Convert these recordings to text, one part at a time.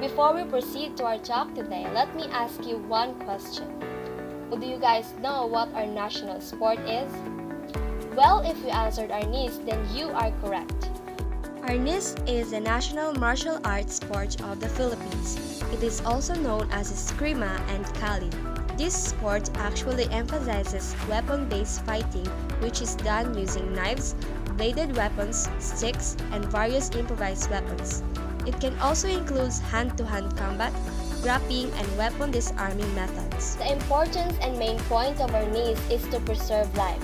Before we proceed to our talk today, let me ask you one question. Do you guys know what our national sport is? Well, if you answered Arnis, then you are correct. Arnis is the national martial arts sport of the Philippines. It is also known as Eskrima and Kali. This sport actually emphasizes weapon-based fighting, which is done using knives, bladed weapons, sticks, and various improvised weapons. It can also include hand-to-hand combat, grappling, and weapon disarming methods. The importance and main point of Arnis is to preserve life.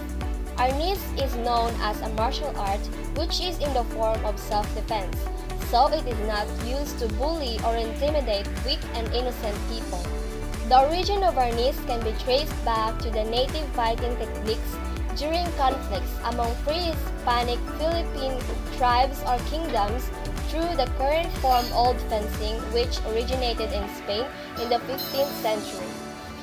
Arnis is known as a martial art which is in the form of self-defense, so it is not used to bully or intimidate weak and innocent people. The origin of Arnis can be traced back to the native fighting techniques during conflicts among pre-Hispanic Philippine tribes or kingdoms through the current form old fencing which originated in Spain in the 15th century.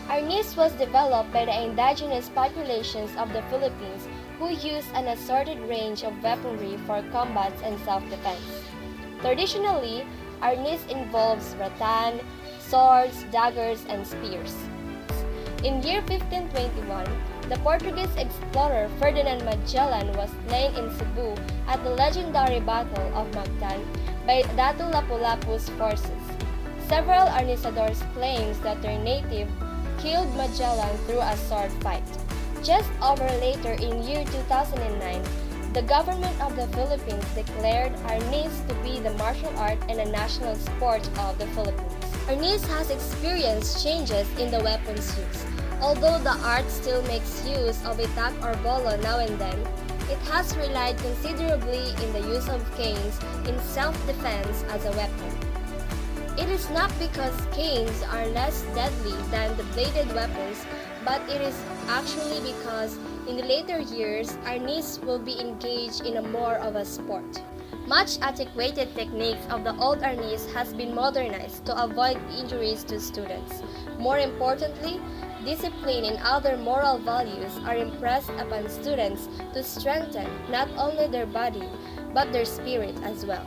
Arnis was developed by the indigenous populations of the Philippines who used an assorted range of weaponry for combats and self-defense. Traditionally, Arnis involves rattan, swords, daggers, and spears. In year 1521, the Portuguese explorer Ferdinand Magellan was slain in Cebu at the legendary Battle of Mactan by Datu Lapu-Lapu's forces. Several Arnisadors claims that their native killed Magellan through a sword fight. Just over later in year 2009, the government of the Philippines declared Arnis to be the martial art and a national sport of the Philippines. Arnis has experienced changes in the weapons used. Although the art still makes use of itak or bolo now and then, it has relied considerably in the use of canes in self-defense as a weapon. It is not because canes are less deadly than the bladed weapons, but it is actually because in the later years, Arnis will be engaged in a more of a sport. Much antiquated techniques of the old Arnis has been modernized to avoid injuries to students. More importantly, discipline and other moral values are impressed upon students to strengthen not only their body, but their spirit as well.